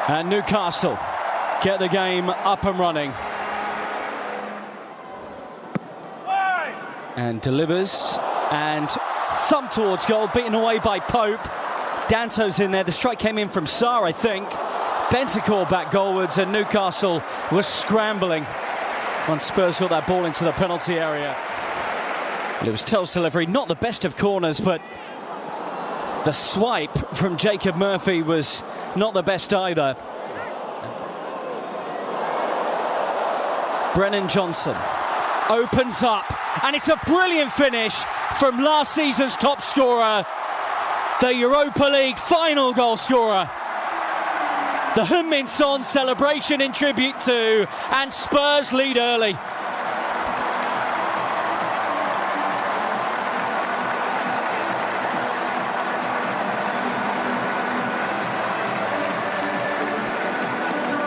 And Newcastle get the game up and running. And delivers and thumb towards goal, beaten away by Pope. Danto's in there. The strike came in from Sarr, I think. Bentancur back goalwards, and Newcastle was scrambling once Spurs got that ball into the penalty area. It was Tell's delivery, not the best of corners, but the swipe from Jacob Murphy was not the best either. Brennan Johnson opens up, and it's a brilliant finish from last season's top scorer, the Europa League final goal scorer. The Heung-min Son celebration in tribute to, and Spurs lead early.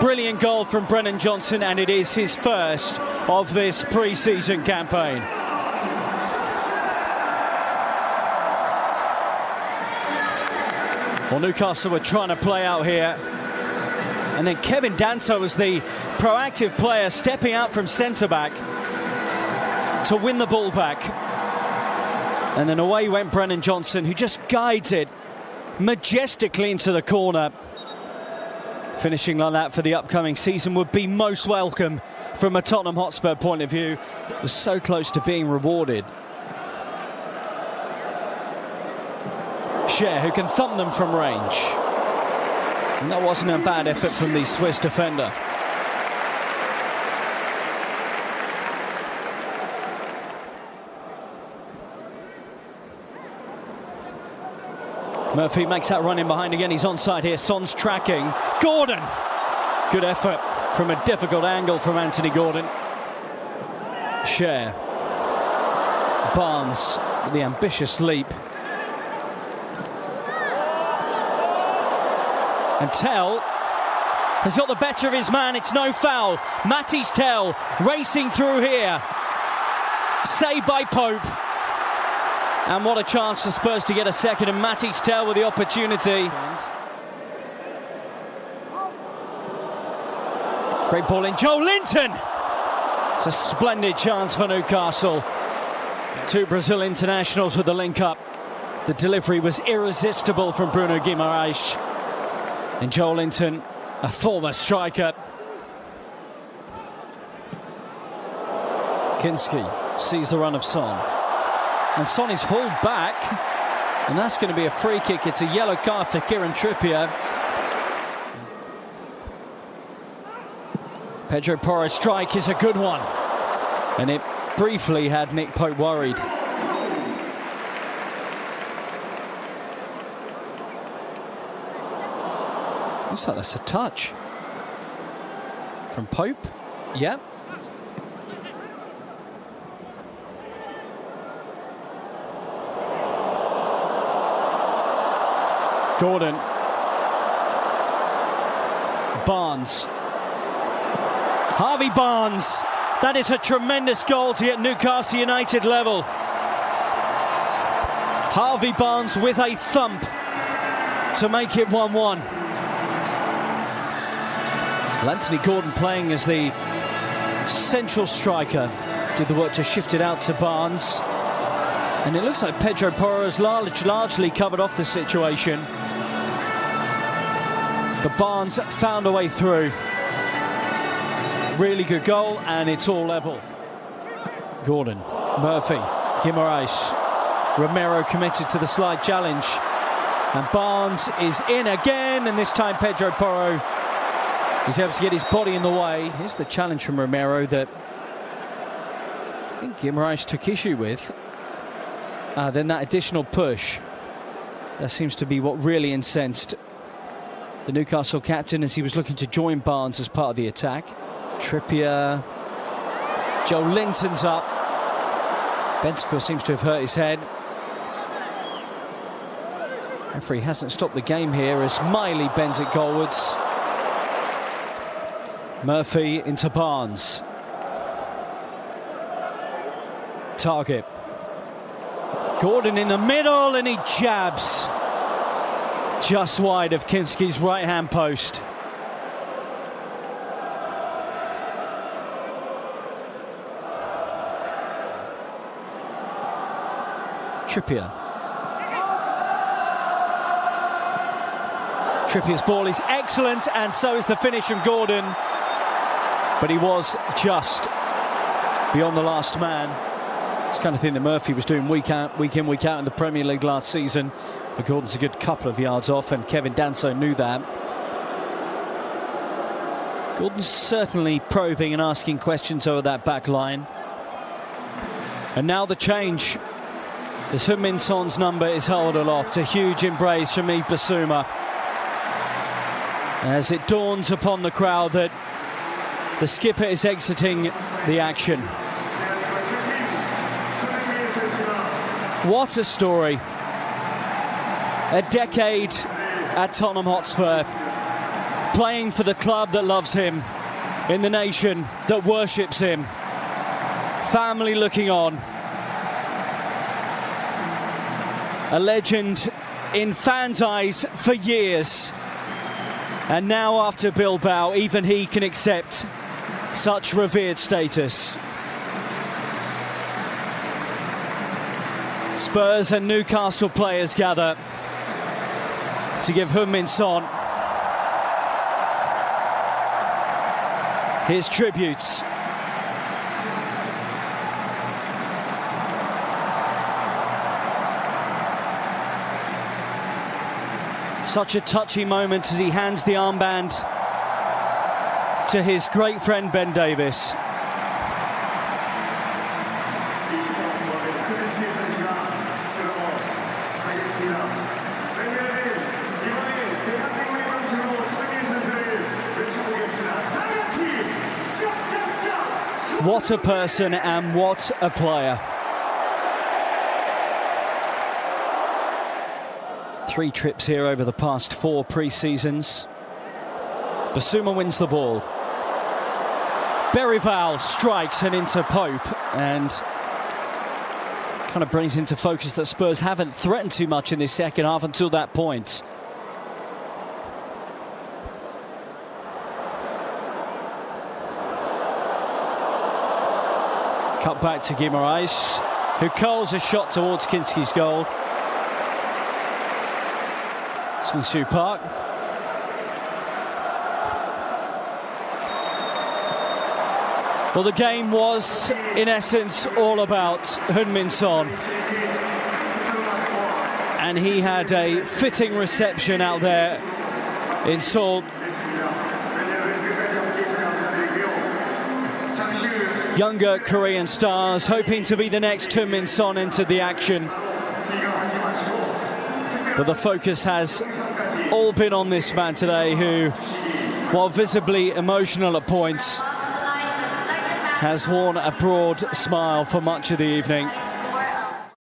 Brilliant goal from Brennan Johnson, and it is his first of this pre-season campaign. Well, Newcastle were trying to play out here, and then Kevin Danto was the proactive player, stepping out from centre-back to win the ball back. And then away went Brennan Johnson, who just guides it majestically into the corner. Finishing like that for the upcoming season would be most welcome from a Tottenham Hotspur point of view. It was so close to being rewarded. Cher, who can thumb them from range. And that wasn't a bad effort from the Swiss defender. Murphy makes that run in behind again. He's onside here. Son's tracking. Gordon! Good effort from a difficult angle from Anthony Gordon. Cher. Barnes with the ambitious leap. And Tell has got the better of his man. It's no foul. Matisse Tell racing through here. Saved by Pope. And what a chance for Spurs to get a second, and Matisse Tell with the opportunity. Great ball in. Joe Linton! It's a splendid chance for Newcastle. Two Brazil internationals with the link-up. The delivery was irresistible from Bruno Guimaraes. And Joe Linton, a former striker. Kinski sees the run of Son. And Son is hauled back, and that's going to be a free kick. It's a yellow card for Kieran Trippier. Pedro Porro's strike is a good one, and it briefly had Nick Pope worried. Looks like that's a touch from Pope. Yep. Gordon. Barnes. Harvey Barnes. That is a tremendous goal to get Newcastle United level. Harvey Barnes with a thump to make it 1-1. Anthony Gordon playing as the central striker. Did the work to shift it out to Barnes. And it looks like Pedro Porro has largely covered off the situation. But Barnes found a way through. Really good goal, and it's all level. Gordon, Murphy, Guimaraes, Romero committed to the slide challenge. And Barnes is in again, and this time Pedro Porro is able to get his body in the way. Here's the challenge from Romero that I think Guimaraes took issue with. Then that additional push. That seems to be what really incensed the Newcastle captain as he was looking to join Barnes as part of the attack. Trippier. Joe Linton's up. Bentancur seems to have hurt his head. Referee hasn't stopped the game here as Miley bends it goalwards. Murphy into Barnes. Target. Gordon in the middle, and he jabs just wide of Kinski's right-hand post. Trippier. Trippier's ball is excellent, and so is the finish from Gordon. But he was just beyond the last man. It's the kind of thing that Murphy was doing week in, week out in the Premier League last season. But Gordon's a good couple of yards off, and Kevin Danso knew that. Gordon's certainly probing and asking questions over that back line. And now the change, as Heung-min Son's number is held aloft. A huge embrace from Yves Bissouma, as it dawns upon the crowd that the skipper is exiting the action. What a story. A decade at Tottenham Hotspur, playing for the club that loves him, in the nation that worships him. Family looking on. A legend in fans' eyes for years. And now, after Bilbao, even he can accept such revered status. Spurs and Newcastle players gather to give Heung-min Son his tributes. Such a touchy moment as he hands the armband to his great friend Ben Davies. What a person and what a player. 3 trips here over the past 4 pre-seasons. Bissouma wins the ball. Berrival strikes and into Pope, and kind of brings into focus that Spurs haven't threatened too much in this second half until that point. Cut back to Guimaraes, who curls a shot towards Kinski's goal. Soony Park. Well, the game was, in essence, all about Heung-min Son. And he had a fitting reception out there in Seoul. Younger Korean stars hoping to be the next Heung-min Son entered the action. But the focus has all been on this man today, who, while visibly emotional at points, has worn a broad smile for much of the evening.